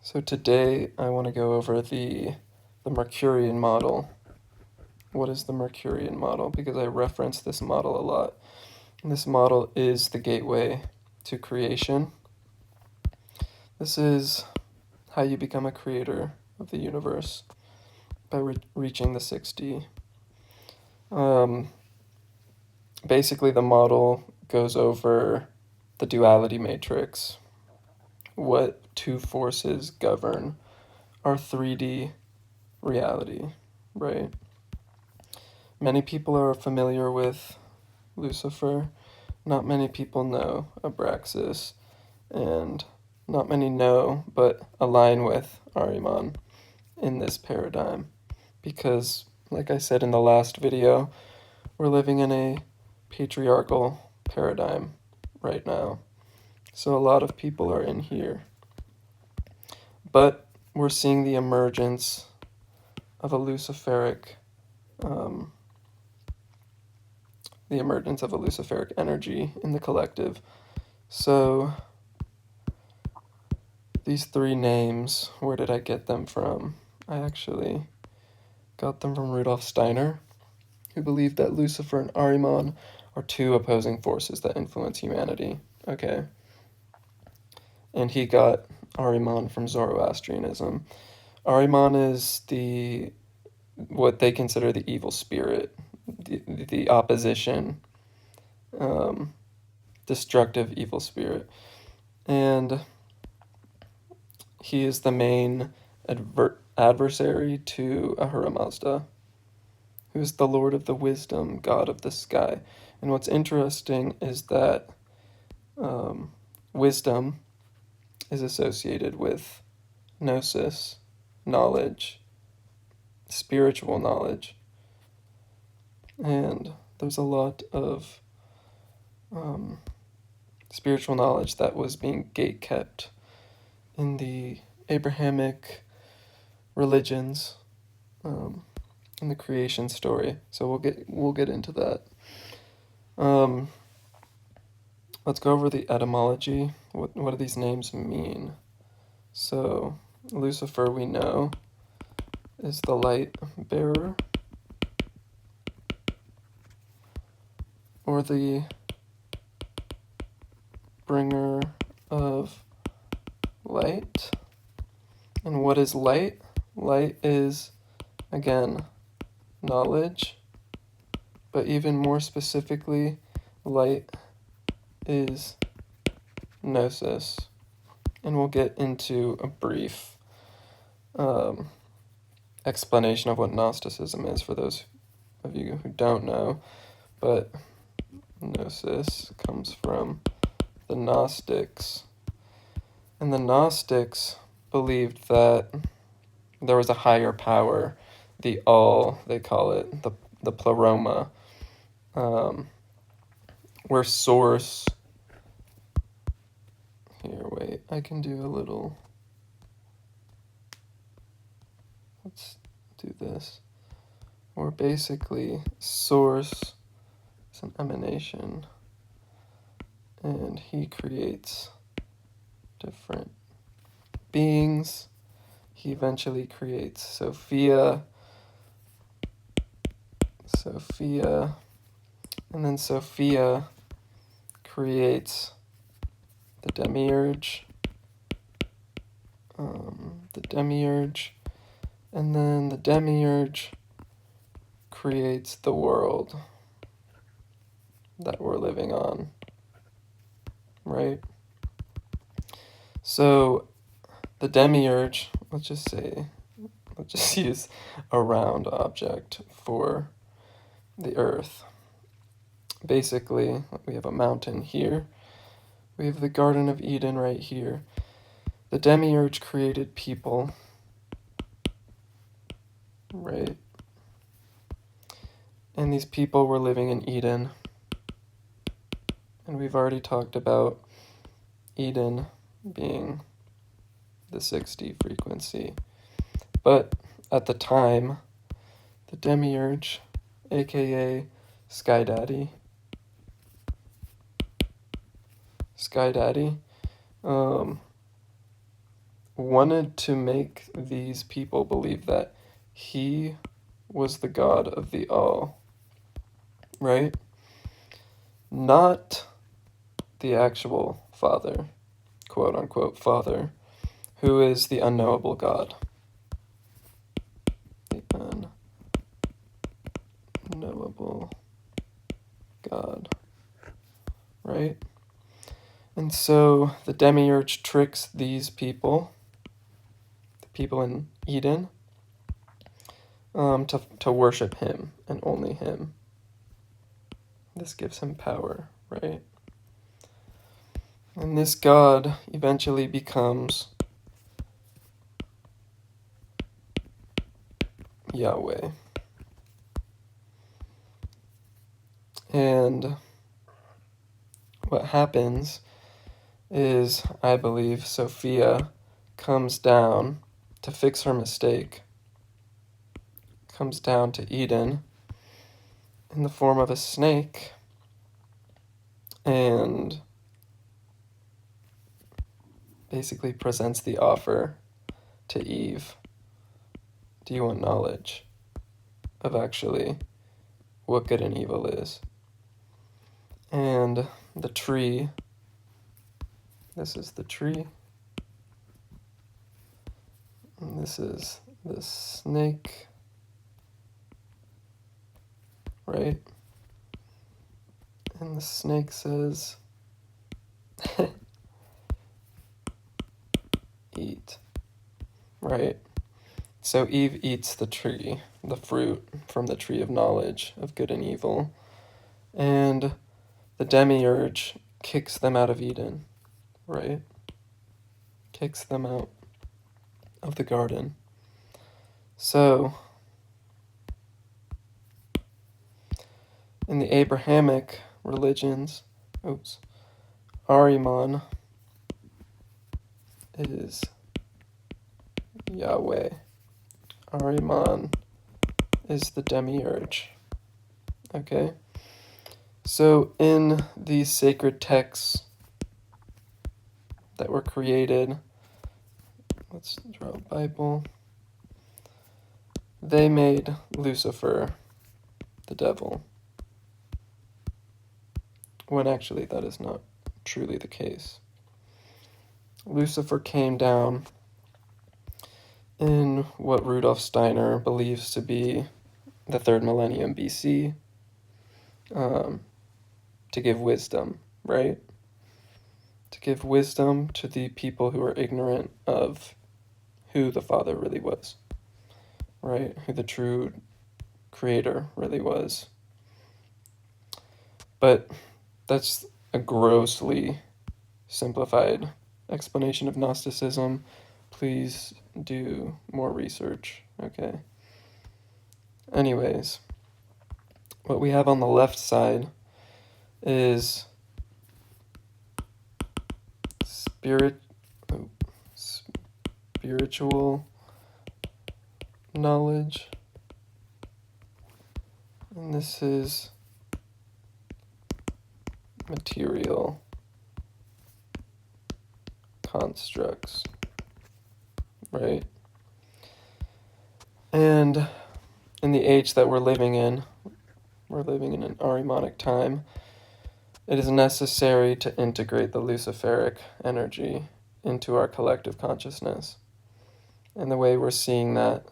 So today I want to go over the Mercurian model. What is the Mercurian model? Because I reference this model a lot. And this model is the gateway to creation. This is how you become a creator of the universe by reaching the 6D. Basically, the model goes over the duality matrix, what two forces govern our 3D reality, right? Many people are familiar with Lucifer. Not many people know Abraxas, and not many know but align with Ahriman in this paradigm. Because, like I said in the last video, we're living in a patriarchal paradigm right now. So a lot of people are in here. But we're seeing the emergence of a Luciferic energy in the collective. So these three names, where did I get them from? I actually got them from Rudolf Steiner, who believed that Lucifer and Ahriman are two opposing forces that influence humanity. Okay. And he got Ahriman from Zoroastrianism. Ahriman is what they consider the evil spirit, the opposition, destructive evil spirit. And he is the main adversary to Ahura Mazda, who is the Lord of the Wisdom, God of the Sky. And what's interesting is that wisdom is associated with gnosis, knowledge, spiritual knowledge. And there's a lot of spiritual knowledge that was being gatekept in the Abrahamic religions, in the creation story. So we'll get into that. Let's go over the etymology. What do these names mean? So Lucifer, we know, is the light bearer, or the bringer of light. And what is light? Light is, again, knowledge, but even more specifically, light is gnosis. And we'll get into a brief explanation of what Gnosticism is for those of you who don't know, but gnosis comes from the Gnostics, and the Gnostics believed that there was a higher power, the all, they call it, the pleroma, where source, here, wait, I can do a little, let's do this, where basically source is an emanation, and he creates different beings. He eventually creates Sophia, and then Sophia creates the demiurge, and then the demiurge creates the world that we're living on, right? So the demiurge, let's just use a round object for the earth. Basically, we have a mountain here. We have the Garden of Eden right here. The demiurge created people, right? And these people were living in Eden. And we've already talked about Eden being the 6D frequency. But at the time, the demiurge, aka Sky Daddy, wanted to make these people believe that he was the God of the all, right? Not the actual Father, quote unquote Father, who is the unknowable God. The unknowable God, right? And so the demiurge tricks these people, the people in Eden, to worship him and only him. This gives him power, right? And this God eventually becomes Yahweh. And what happens is, I believe, Sophia comes down to fix her mistake, comes down to Eden in the form of a snake, and basically presents the offer to Eve. Do you want knowledge of actually what good and evil is? And the tree, this is the tree, and this is the snake, right? And the snake says, eat, right? So Eve eats the tree, the fruit from the tree of knowledge of good and evil, and the demiurge kicks them out of Eden, right? Kicks them out of the garden. So, in the Abrahamic religions, Ahriman is Yahweh. Ahriman is the demiurge. Okay? So in these sacred texts that were created, let's draw a Bible, they made Lucifer the devil, when actually that is not truly the case. Lucifer came down in what Rudolf Steiner believes to be the 3rd millennium BC, to give wisdom, right? To give wisdom to the people who are ignorant of who the Father really was, right? Who the true creator really was. But that's a grossly simplified explanation of Gnosticism. Please do more research, okay? Anyways, what we have on the left side is spiritual knowledge, and this is material constructs, right? And in the age that we're living in an Ahrimanic time, it is necessary to integrate the Luciferic energy into our collective consciousness. And the way we're seeing that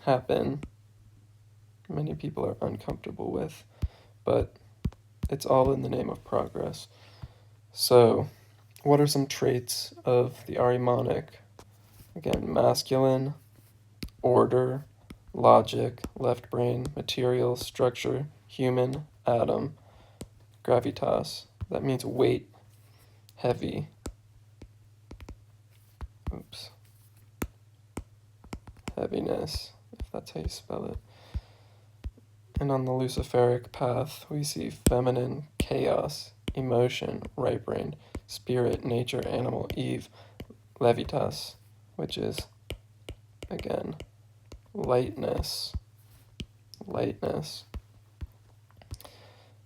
happen, many people are uncomfortable with, but it's all in the name of progress. So, what are some traits of the Ahrimanic? Again, masculine, order, logic, left brain, material, structure, human, atom, gravitas. That means weight, heavy. Heaviness, if that's how you spell it. And on the Luciferic path, we see feminine, chaos, emotion, right brain, spirit, nature, animal, Eve, levitas, which is, again, lightness.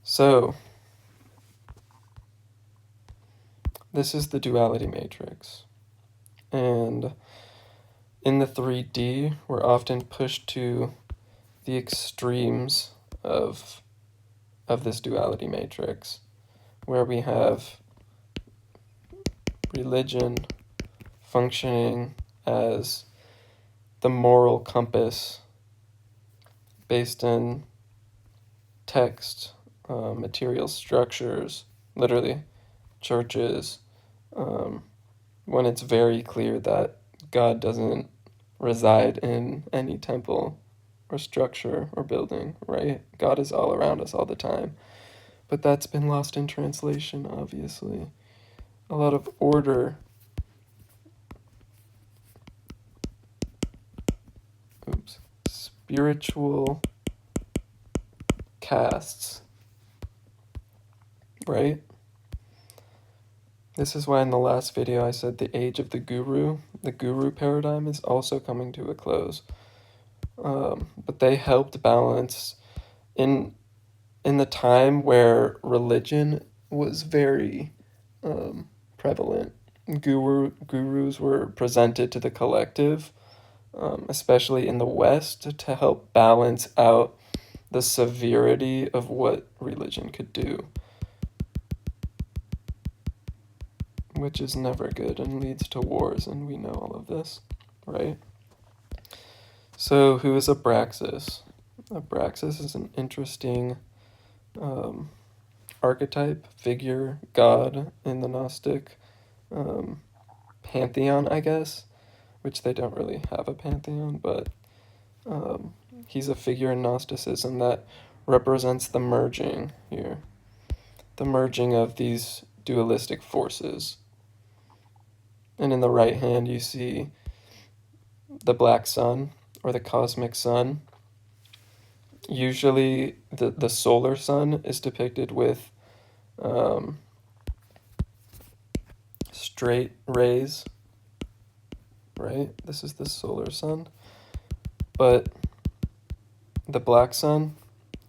So, this is the Duality Matrix. And in the 3D, we're often pushed to the extremes of this duality matrix, where we have religion functioning as the moral compass based in text, material structures, literally churches, when it's very clear that God doesn't reside in any temple or structure or building, right? God is all around us all the time. But that's been lost in translation, obviously. A lot of order. Spiritual castes, right? This is why in the last video I said the age of the guru paradigm is also coming to a close. But they helped balance in the time where religion was very prevalent. Gurus were presented to the collective, especially in the West, to help balance out the severity of what religion could do, which is never good and leads to wars, and we know all of this, right? So who is Abraxas? Abraxas is an interesting archetype, figure, god in the Gnostic pantheon, I guess, which they don't really have a pantheon, but he's a figure in Gnosticism that represents the merging here, the merging of these dualistic forces. And in the right hand, you see the black sun, or the cosmic sun. Usually, the solar sun is depicted with straight rays, right? This is the solar sun. But the black sun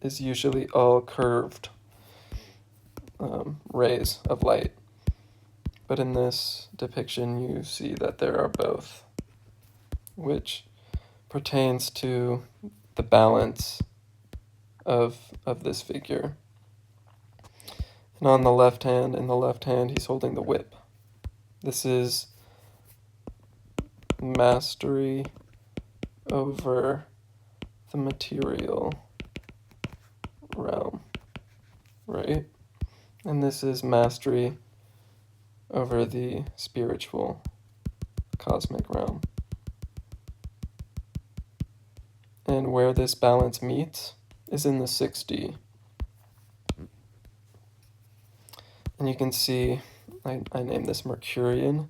is usually all curved rays of light. But in this depiction, you see that there are both, which pertains to the balance of this figure. And on the left hand, he's holding the whip. This is mastery over the material realm, right? And this is mastery over the spiritual cosmic realm. And where this balance meets is in the 6D. And you can see, I named this Mercurian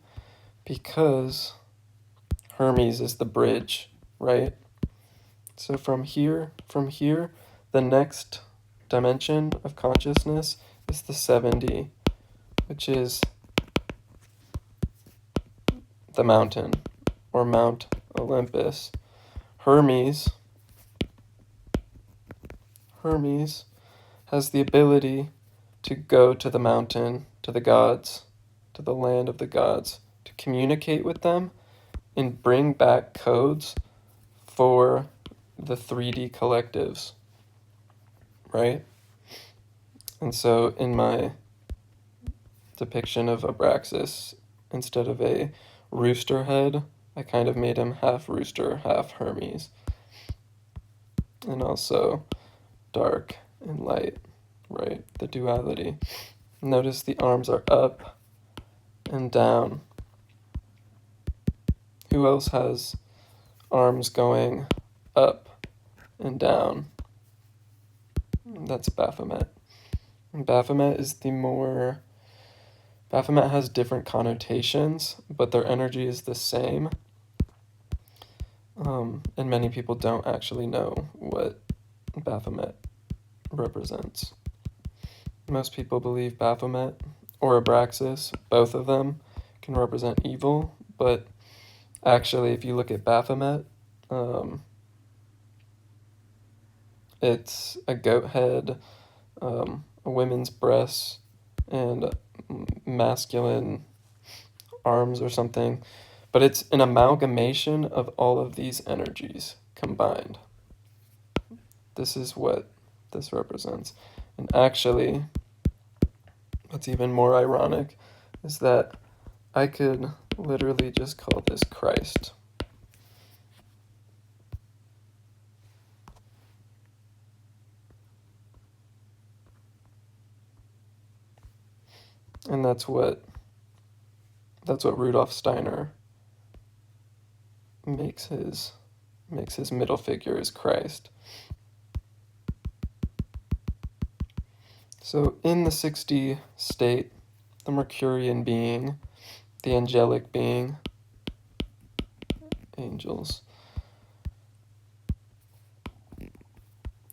because Hermes is the bridge, right? So from here, the next dimension of consciousness is the 7D, which is the mountain, or Mount Olympus. Hermes has the ability to go to the mountain, to the gods, to the land of the gods, to communicate with them and bring back codes for the 3D collectives, right? And so in my depiction of Abraxas, instead of a rooster head, I kind of made him half rooster, half Hermes. And also dark and light, right? The duality. Notice the arms are up and down. Who else has arms going up and down? That's Baphomet. And Baphomet has different connotations, but their energy is the same. And many people don't actually know what Baphomet represents. Most people believe Baphomet or Abraxas, both of them, can represent evil, but actually, if you look at Baphomet, it's a goat head, a woman's breasts, and masculine arms or something. But it's an amalgamation of all of these energies combined. This is what this represents. And actually, what's even more ironic is that I could literally just call this Christ. And that's what Rudolf Steiner makes his middle figure is Christ. So in the 6D state, the Mercurian being, the angelic being, angels,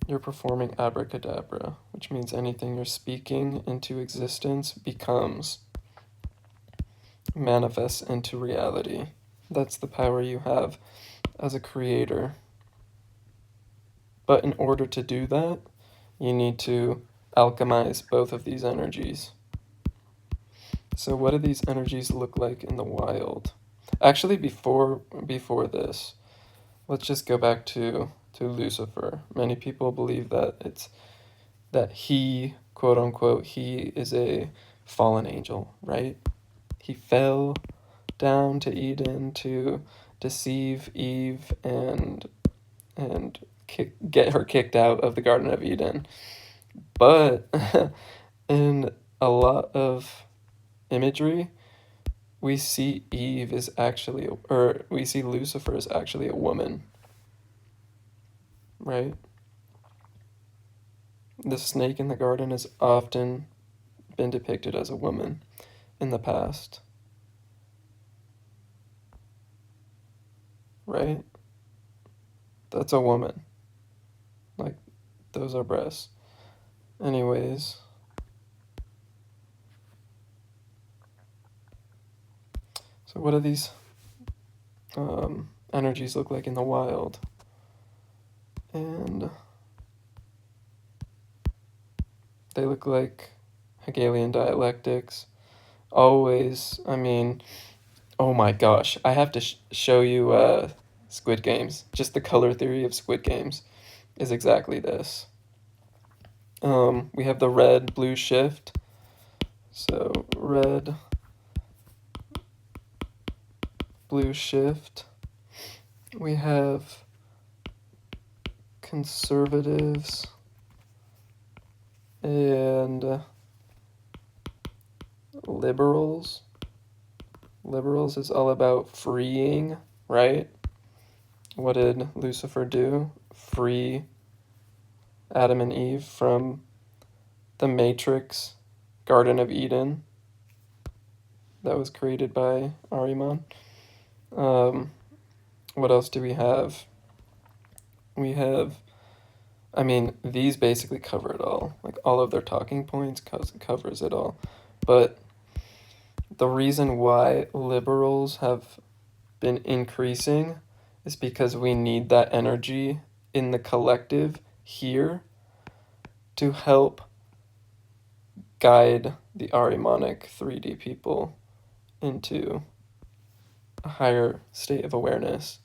you're performing abracadabra, which means anything you're speaking into existence becomes, manifests into reality. That's the power you have as a creator. But in order to do that, you need to alchemize both of these energies. So what do these energies look like in the wild? Actually, before this, let's just go back to Lucifer. Many people believe that he, quote unquote, he is a fallen angel, right? He fell down to Eden to deceive Eve and get her kicked out of the Garden of Eden. But in a lot of imagery, we see Eve is actually, or we see Lucifer is actually a woman, right? The snake in the garden has often been depicted as a woman in the past, right? That's a woman. Like, those are breasts. Anyways, so what do these energies look like in the wild? And they look like Hegelian dialectics. Always, I mean, oh my gosh, I have to show you Squid Games. Just the color theory of Squid Games is exactly this. We have the red-blue shift. So red, blue shift. We have conservatives and liberals. Liberals is all about freeing, right? What did Lucifer do? Free Adam and Eve from the Matrix, Garden of Eden, that was created by Ahriman. What else do we have? We have, I mean, these basically cover it all. Like, all of their talking points covers it all. But the reason why liberals have been increasing is because we need that energy in the collective here to help guide the Ahrimanic 3D people into a higher state of awareness.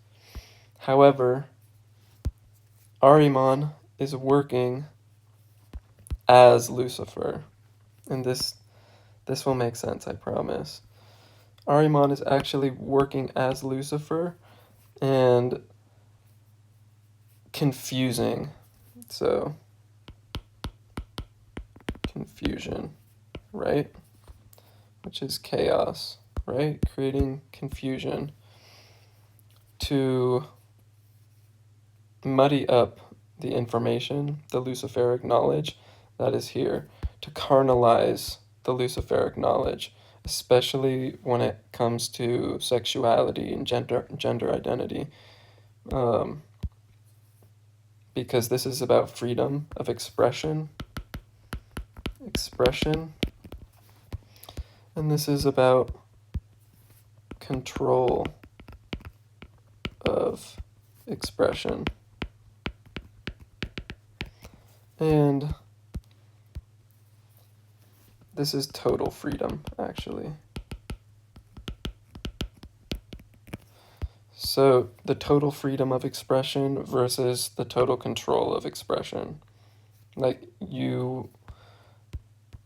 However, Ahriman is working as Lucifer, and this will make sense, I promise. Ahriman is actually working as Lucifer and confusing. So, confusion, right? Which is chaos, right? Creating confusion to muddy up the information, the Luciferic knowledge that is here, to carnalize the Luciferic knowledge, especially when it comes to sexuality and gender identity. Because this is about freedom of expression, and this is about control of expression. And this is total freedom, actually. So the total freedom of expression versus the total control of expression. Like you,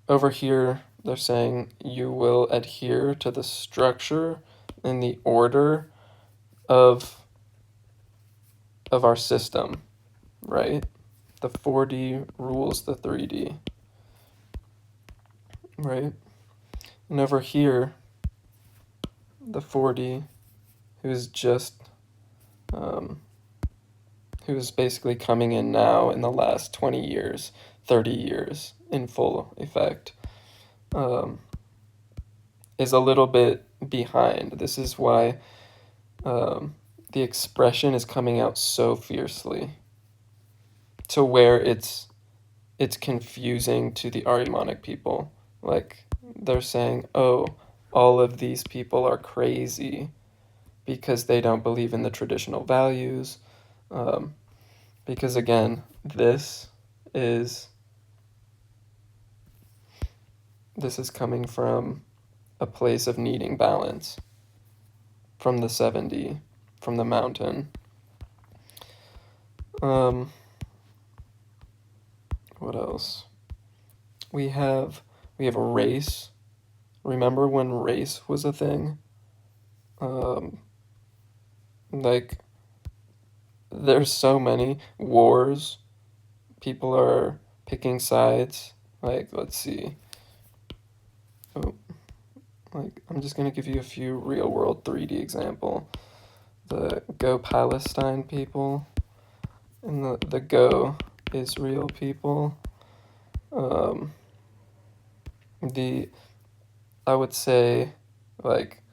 over here, they're saying you will adhere to the structure and the order of our system, right? The 4D rules the 3D, right? And over here, the 4D, who's just, who's basically coming in now in the last 20 years, 30 years in full effect, is a little bit behind. This is why the expression is coming out so fiercely, to where it's confusing to the Ahrimanic people. Like, they're saying, oh, all of these people are crazy because they don't believe in the traditional values. Because again, this is coming from a place of needing balance, from the 7D, from the mountain. What else? We have a race. Remember when race was a thing? Like, there's so many wars. People are picking sides. Like, let's see. Oh, like, I'm just gonna give you a few real world 3D example. The Go Palestine people and the Go Israel people. I would say, like,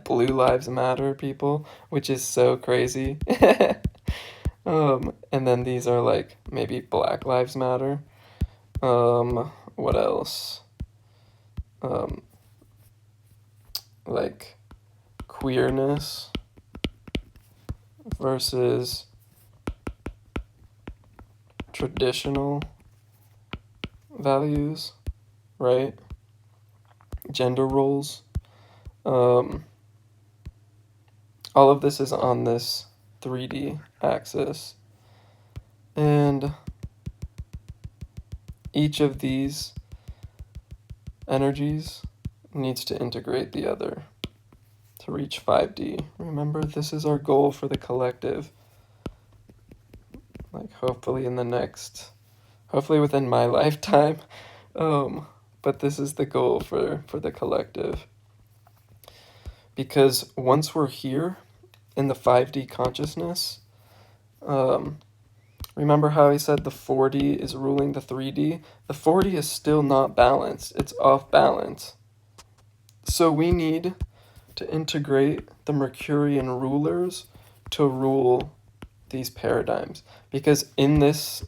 Blue Lives Matter people, which is so crazy. And then these are like maybe Black Lives Matter. What else? Like queerness versus traditional values, right? Gender roles. All of this is on this 3D axis. And each of these energies needs to integrate the other to reach 5D. Remember, this is our goal for the collective. Like, hopefully within my lifetime. But this is the goal for the collective. Because once we're here in the 5D consciousness, remember how I said the 4D is ruling the 3D? The 4D is still not balanced. It's off balance. So we need to integrate the Mercurian rulers to rule these paradigms. Because in this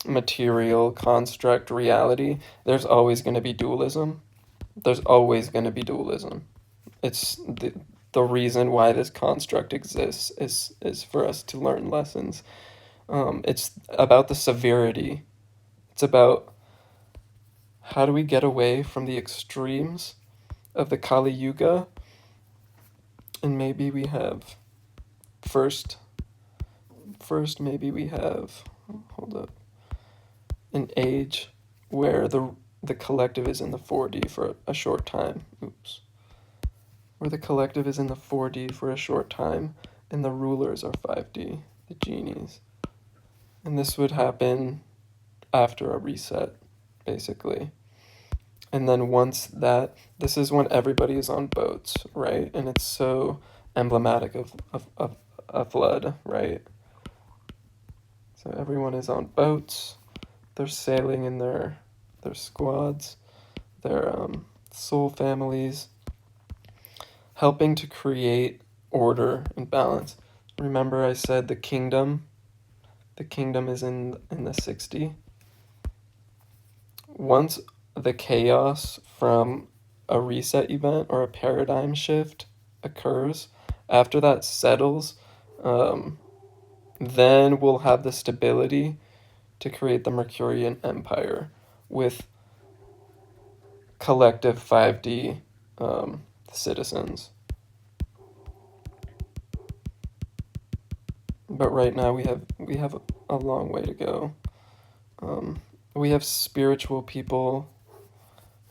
material construct reality, there's always going to be dualism. There's always going to be dualism. It's the reason why this construct exists is for us to learn lessons. It's about the severity. It's about how do we get away from the extremes of the Kali Yuga, and maybe we have first maybe we have, hold up, an age where the collective is in the 4D for a short time. Where the collective is in the 4D for a short time, and the rulers are 5D, the genies. And this would happen after a reset, basically. And then once that, this is when everybody is on boats, right? And it's so emblematic of a flood, right? So everyone is on boats. They're sailing in their squads, their soul families, helping to create order and balance. Remember I said the kingdom is in the 60. Once the chaos from a reset event or a paradigm shift occurs, after that settles, then we'll have the stability to create the Mercurian Empire with collective 5D citizens. but right now we have a long way to go. We have spiritual people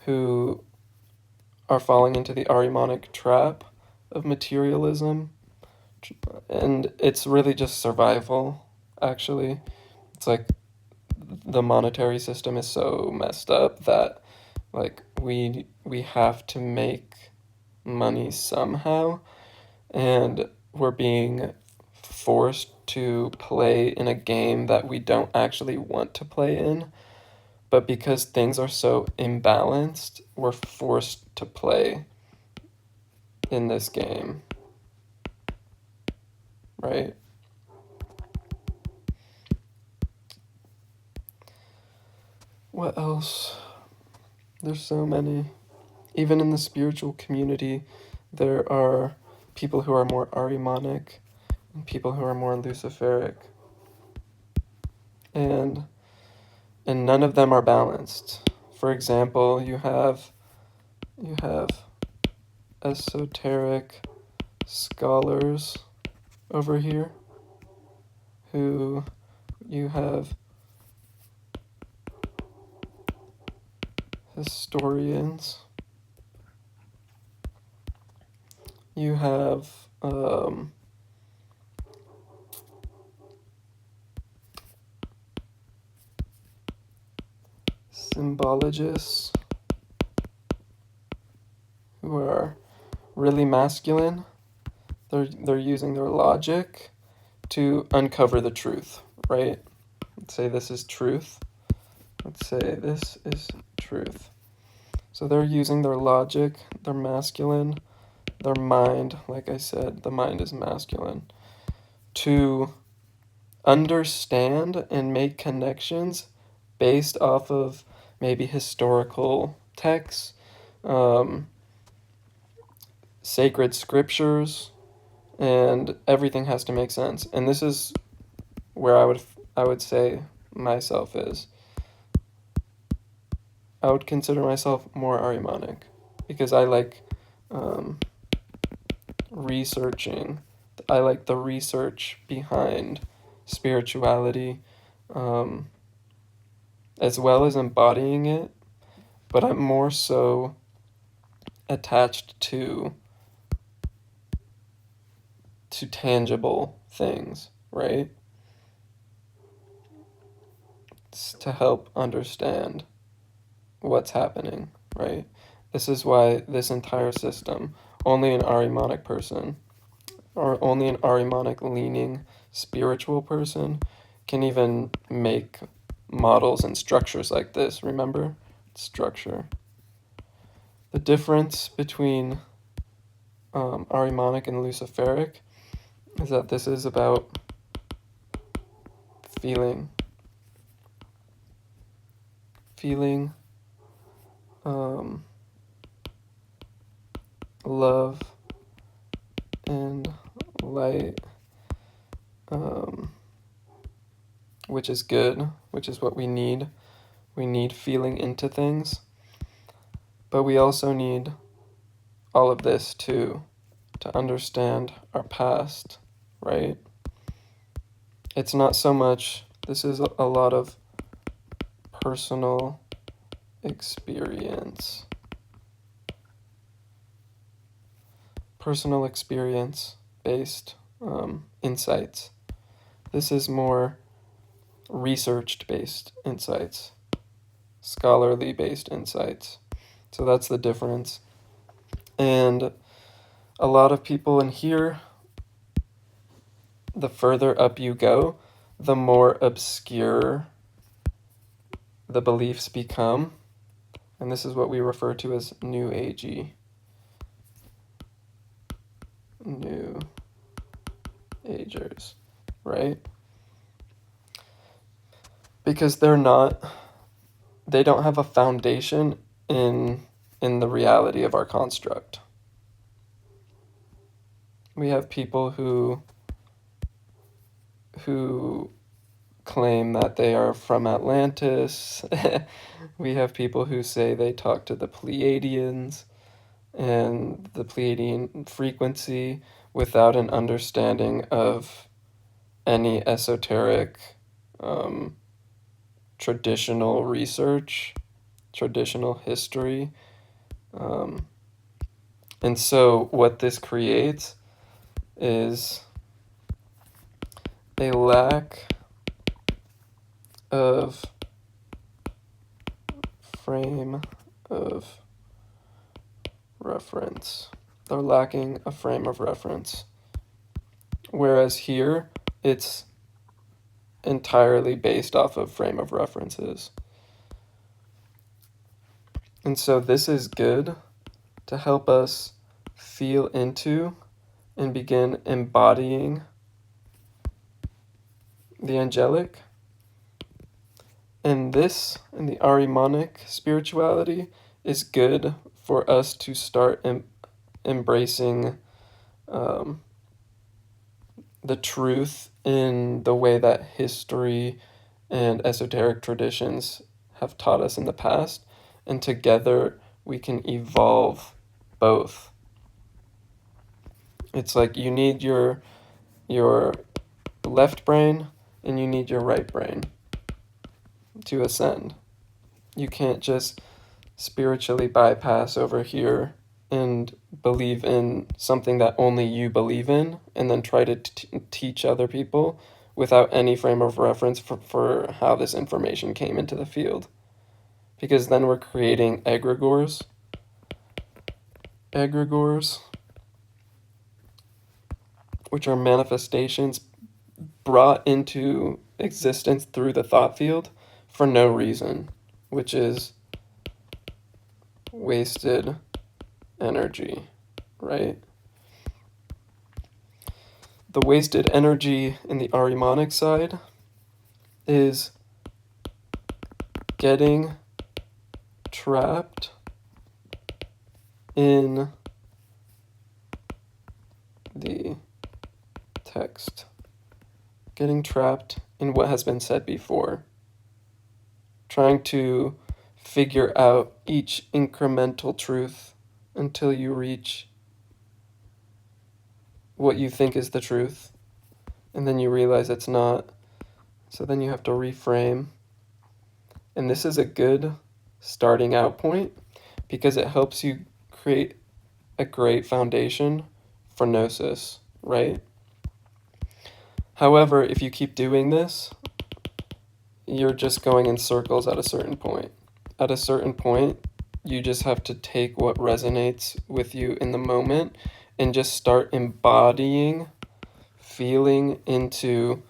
who are falling into the Ahrimanic trap of materialism, and it's really just survival, actually. It's like the monetary system is so messed up that like we have to make money somehow, and we're being forced to play in a game that we don't actually want to play in, but because things are so imbalanced, we're forced to play in this game, right? What else? There's so many. Even in the spiritual community, there are people who are more Ahrimanic and people who are more Luciferic. And none of them are balanced. For example, you have esoteric scholars over here, who you have historians, you have symbologists who are really masculine. They're using their logic to uncover the truth, right? Let's say this is truth. Let's say this is truth. So they're using their logic, their masculine, their mind, like I said, the mind is masculine, to understand and make connections based off of maybe historical texts, sacred scriptures, and everything has to make sense. And this is where I would say myself is. I would consider myself more Ahrimanic because I like researching. I like the research behind spirituality, as well as embodying it, but I'm more so attached to tangible things, right? It's to help understand what's happening, right? This is why this entire system, only an Ahrimanic person, or only an Ahrimanic leaning spiritual person can even make models and structures like this. Remember? Structure. The difference between Ahrimanic and Luciferic is that this is about feeling, love and light, which is good, which is what we need. We need feeling into things, but we also need all of this too, to understand our past, right? It's not so much, this is a lot of personal experience. Personal experience based insights. This is more researched based insights, scholarly based insights. So that's the difference. And a lot of people in here, the further up you go, the more obscure the beliefs become. And this is what we refer to as New Agey. New Agers, right? Because they don't have a foundation in the reality of our construct. We have people who claim that they are from Atlantis. We have people who say they talk to the Pleiadians and the Pleiadian frequency without an understanding of any esoteric traditional research, traditional history. And so what this creates is a lack of frame of reference. They're lacking a frame of reference. Whereas here, it's entirely based off of frame of references. And so this is good to help us feel into and begin embodying the angelic. And this, in the Ahrimanic spirituality, is good for us to start embracing the truth in the way that history and esoteric traditions have taught us in the past, and together we can evolve both. It's like you need your left brain and you need your right brain to ascend. You can't just spiritually bypass over here and believe in something that only you believe in and then try to teach other people without any frame of reference for how this information came into the field. Because then we're creating egregores, which are manifestations brought into existence through the thought field for no reason, which is wasted energy, right? The wasted energy in the Ahrimanic side is getting trapped in the text, getting trapped in what has been said before, trying to figure out each incremental truth until you reach what you think is the truth, and then you realize it's not, so then you have to reframe. And this is a good starting out point because it helps you create a great foundation for gnosis, right? However, if you keep doing this, you're just going in circles at a certain point. At a certain point, you just have to take what resonates with you in the moment and just start embodying, feeling into,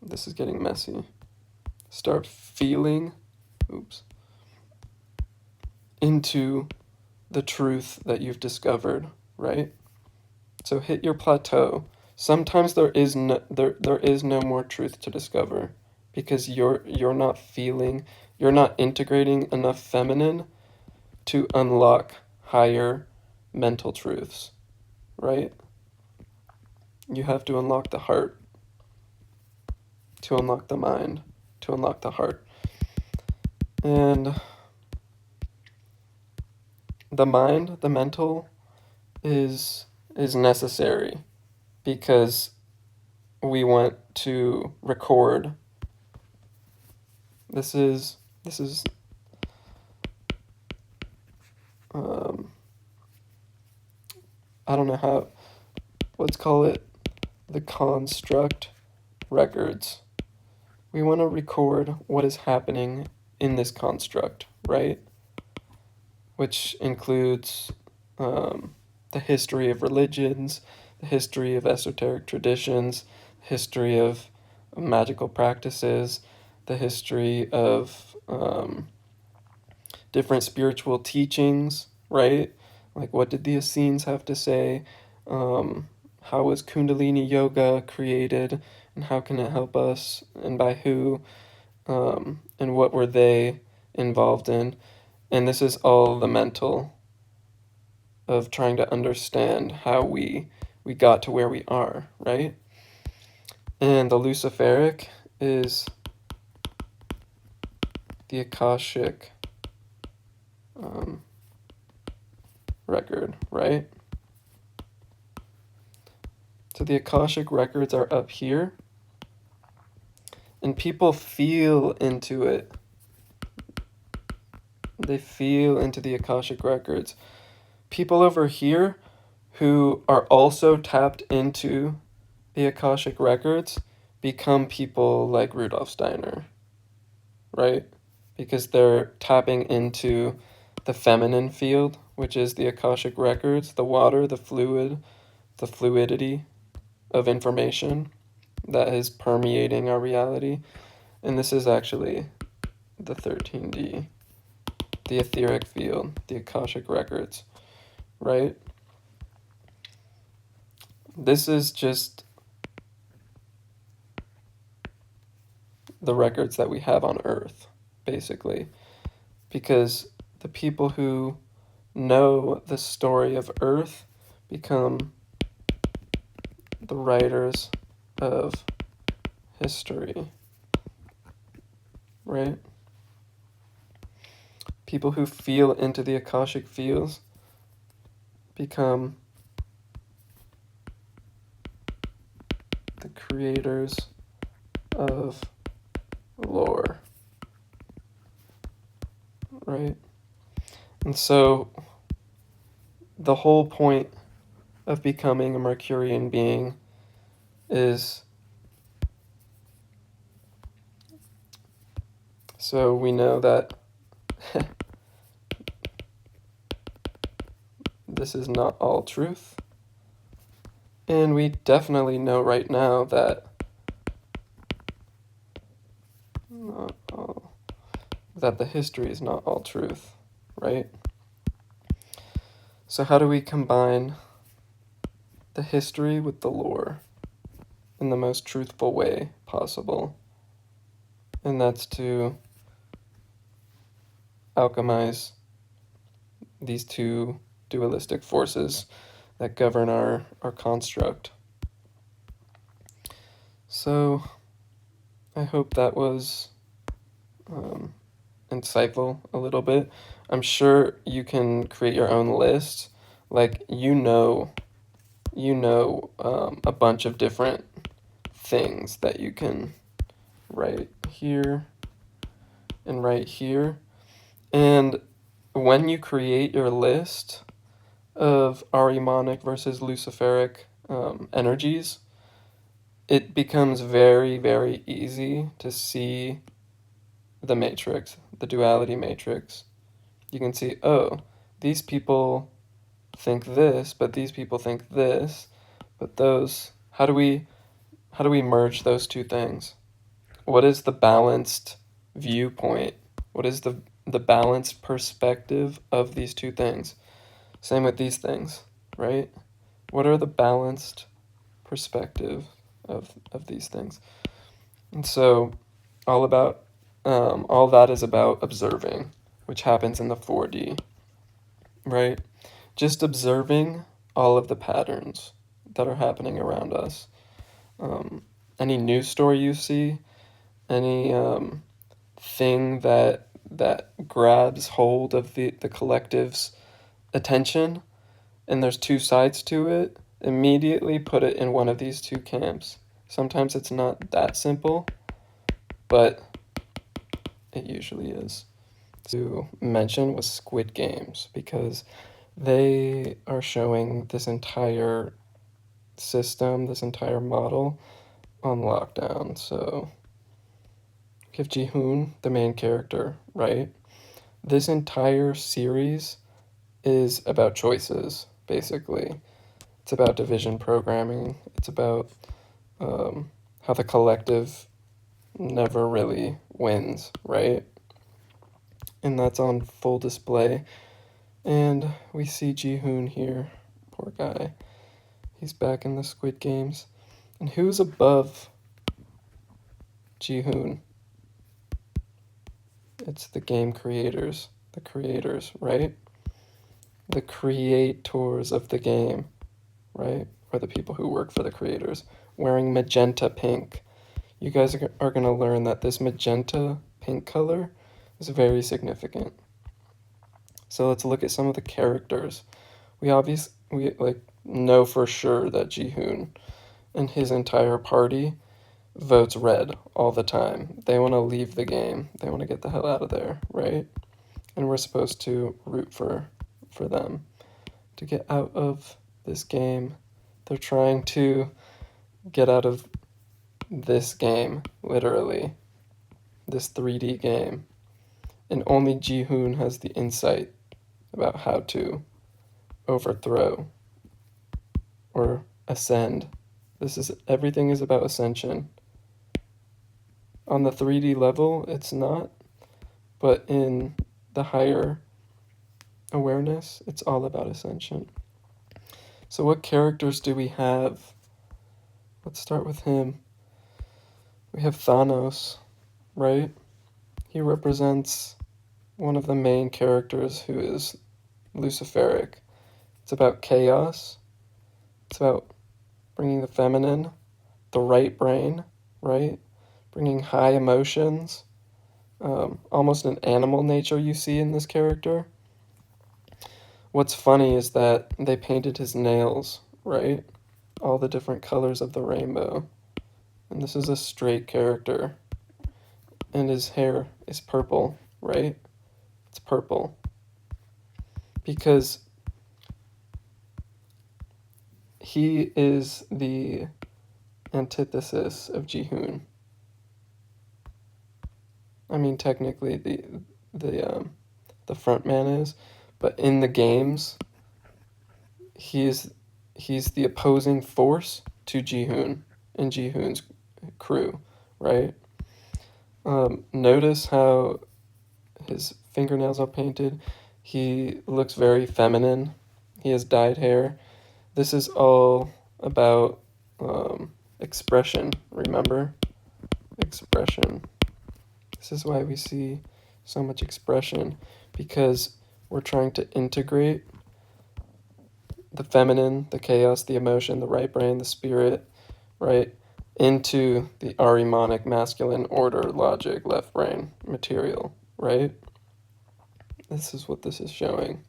this is getting messy, start feeling, into the truth that you've discovered, right? So hit your plateau. Sometimes there is no more truth to discover because you're not feeling, you're not integrating enough feminine to unlock higher mental truths, right? You have to unlock the heart, to unlock the mind, to unlock the heart. And the mind, the mental, is necessary because we want to record. This is I don't know how, let's call it the construct records. We want to record what is happening in this construct, right? Which includes the history of religions, the history of esoteric traditions, history of magical practices, the history of different spiritual teachings, right? Like, what did the Essenes have to say? How was Kundalini Yoga created? And how can it help us? And by who? And what were they involved in? And this is all the mental of trying to understand how we got to where we are, right? And the Luciferic is the Akashic record, right? So the Akashic records are up here, And people feel into it. They feel into the Akashic records. People over here who are also tapped into the Akashic records become people like Rudolf Steiner, right? Because they're tapping into the feminine field, which is the Akashic records, the water, the fluid, the fluidity of information that is permeating our reality. And this is actually the 13D, the etheric field, the Akashic records, right? This is just the records that we have on Earth, basically, because the people who know the story of Earth become the writers of history, right? People who feel into the Akashic fields become the creators of lore, right? And so the whole point of becoming a Mercurian being is so we know that this is not all truth. And we definitely know right now that that the history is not all truth, right? So how do we combine the history with the lore in the most truthful way possible? And that's to alchemize these two dualistic forces that govern our construct. So I hope that was insightful a little bit. I'm sure you can create your own list. Like, a bunch of different things that you can write here and right here. And when you create your list of Ahrimanic versus Luciferic energies, it becomes very, very easy to see the matrix, the duality matrix. You can see, oh, these people think this, but these people think this, but those, how do we merge those two things? What is the balanced viewpoint? What is the balanced perspective of these two things? Same with these things, right? What are the balanced perspective of these things? And so all that is about observing, which happens in the 4D, right? Just observing all of the patterns that are happening around us. Any news story you see, any thing that grabs hold of the collective's attention, and there's two sides to it, immediately put it in one of these two camps. Sometimes it's not that simple, but it usually is. To mention was Squid Games, because they are showing this entire system, this entire model on lockdown. So we have Ji-hoon, the main character, right? This entire series is about choices, basically. It's about division programming. It's about how the collective never really wins, right? And that's on full display. And we see Ji-hoon here, poor guy. He's back in the Squid Games. And who's above Ji-hoon? It's the game creators, right? The creators of the game, right? Or the people who work for the creators, wearing magenta pink. You guys are going to learn that this magenta pink color is very significant. So let's look at some of the characters. We know for sure that Ji-hoon and his entire party votes red all the time. They want to leave the game. They want to get the hell out of there, right? And we're supposed to root for them to get out of this game. They're trying to get out of this game, literally, this 3D game. And only Ji-hoon has the insight about how to overthrow or ascend. Everything is about ascension. On the 3D level, it's not, but in the higher awareness, it's all about ascension. So what characters do we have? Let's start with him. We have Thanos, right? He represents one of the main characters who is Luciferic. It's about chaos. It's about bringing the feminine, the right brain, right? Bringing high emotions, almost an animal nature you see in this character. What's funny is that they painted his nails, right? All the different colors of the rainbow. And this is a straight character. And his hair is purple, right? It's purple. Because he is the antithesis of Ji-hoon. I mean, technically the front man is, but in the games, he's the opposing force to Ji-hoon and Ji-hoon's crew, right? Notice how his fingernails are painted. He looks very feminine. He has dyed hair. This is all about expression, remember? Expression. This is why we see so much expression, because we're trying to integrate the feminine, the chaos, the emotion, the right brain, the spirit, right, into the Ahrimanic masculine order, logic, left brain material, right? This is what this is showing.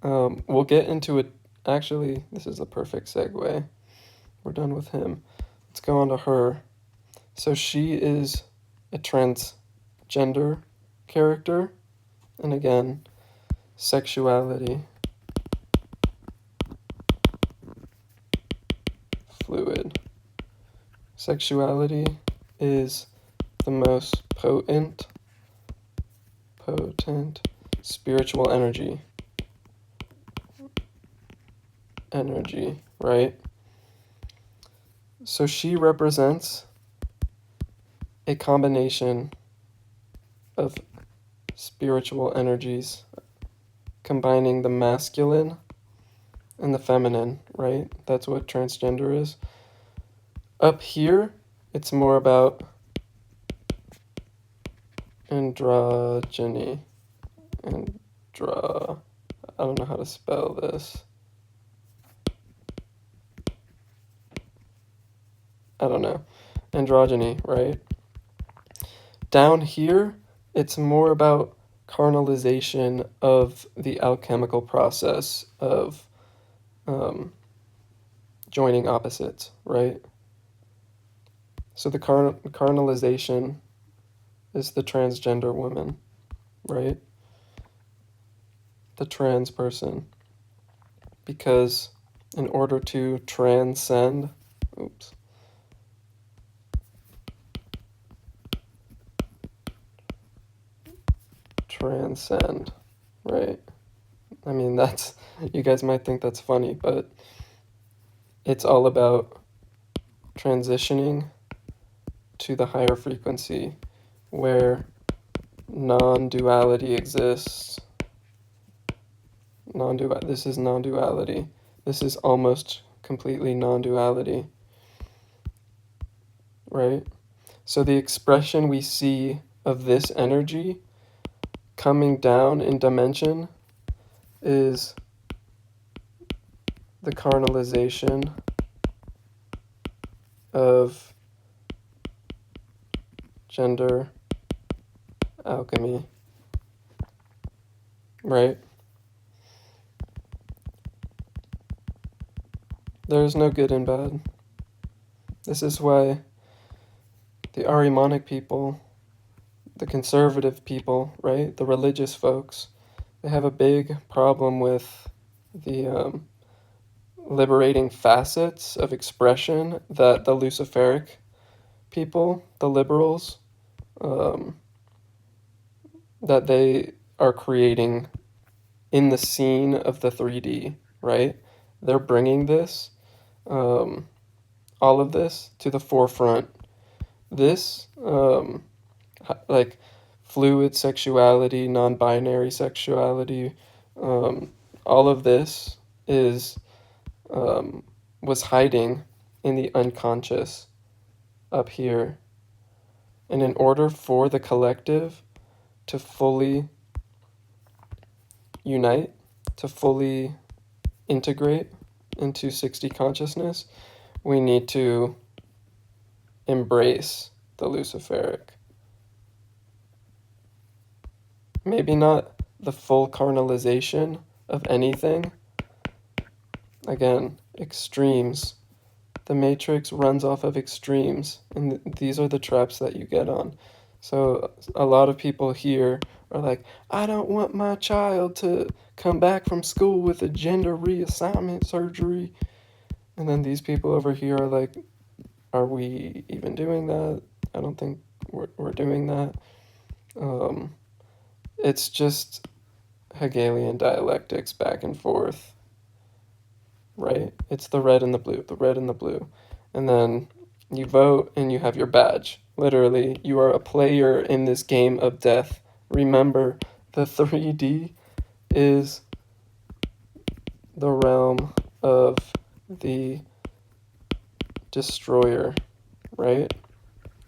We'll get into it. Actually, this is a perfect segue. We're done with him. Let's go on to her. So she is a transgender character. And again, sexuality, fluid. Sexuality is the most potent spiritual energy, right? So she represents a combination of spiritual energies combining the masculine and the feminine, right? That's what transgender is. Up here, it's more about androgyny. I don't know how to spell this. I don't know. Androgyny, right? Down here, it's more about carnalization of the alchemical process of joining opposites, right? So the carnalization is the transgender woman, right? The trans person. Because in order to transcend, transcend, right? I mean, you guys might think that's funny, but it's all about transitioning to the higher frequency where non-duality exists. This is non-duality. This is almost completely non-duality, right? So the expression we see of this energy coming down in dimension is the carnalization of gender alchemy, right? There is no good and bad. This is why the Ahrimanic people, the conservative people, right? The religious folks, they have a big problem with the liberating facets of expression that the Luciferic people, the liberals, that they are creating in the scene of the 3D, right? They're bringing this, all of this to the forefront. This, like fluid sexuality, non-binary sexuality, all of this is was hiding in the unconscious up here. And in order for the collective to fully unite, to fully integrate into 6D consciousness, we need to embrace the Luciferic. Maybe not the full carnalization of anything. Again, extremes. The Matrix runs off of extremes, and these are the traps that you get on. So a lot of people here are like, I don't want my child to come back from school with a gender reassignment surgery. And then these people over here are like, are we even doing that? I don't think we're doing that. It's just Hegelian dialectics back and forth, right? It's the red and the blue, the red and the blue. And then you vote and you have your badge. Literally, you are a player in this game of death. Remember, the 3D is the realm of the destroyer, right?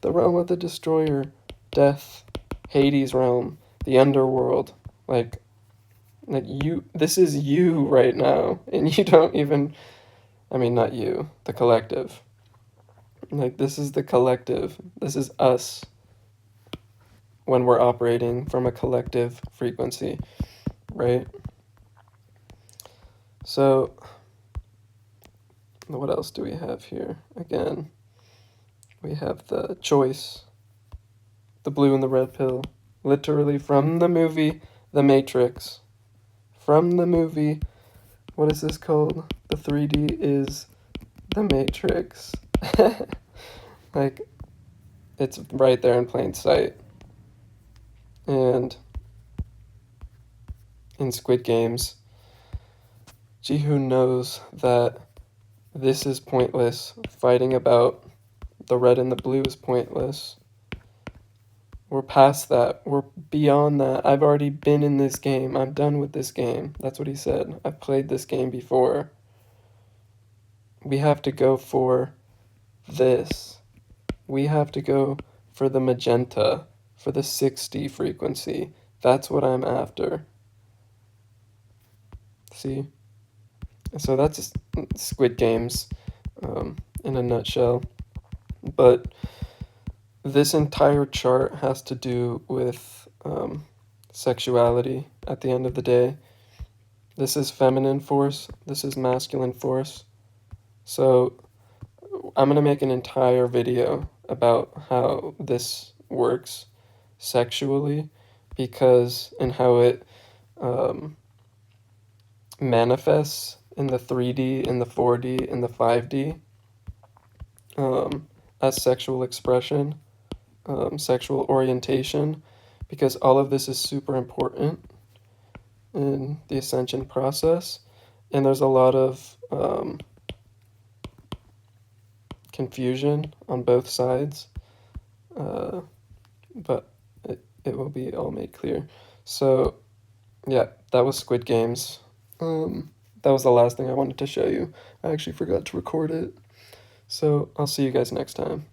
The realm of the destroyer, death, Hades realm, the underworld. Like you, this is you right now, and you don't even, I mean, not you, the collective. Like, this is the collective. This is us when we're operating from a collective frequency, right? So, what else do we have here? Again, we have the choice, the blue and the red pill, literally from the movie The Matrix. From the movie, what is this called? The 3D is The Matrix. Like, it's right there in plain sight. And in Squid Games, Ji-hoon knows that this is pointless. Fighting about the red and the blue is pointless. We're past that. We're beyond that. I've already been in this game. I'm done with this game. That's what he said. I've played this game before. We have to go for this. We have to go for the magenta, for the 6D frequency. That's what I'm after. See? So that's Squid Games in a nutshell. But this entire chart has to do with sexuality at the end of the day. This is feminine force. This is masculine force. So I'm going to make an entire video about how this works sexually, because and how it manifests in the 3D, in the 4D, in the 5D as sexual expression, sexual orientation, because all of this is super important in the ascension process, and there's a lot of confusion on both sides, but it will be all made clear. So yeah, that was Squid Games. That was the last thing I wanted to show you. I actually forgot to record it. So I'll see you guys next time.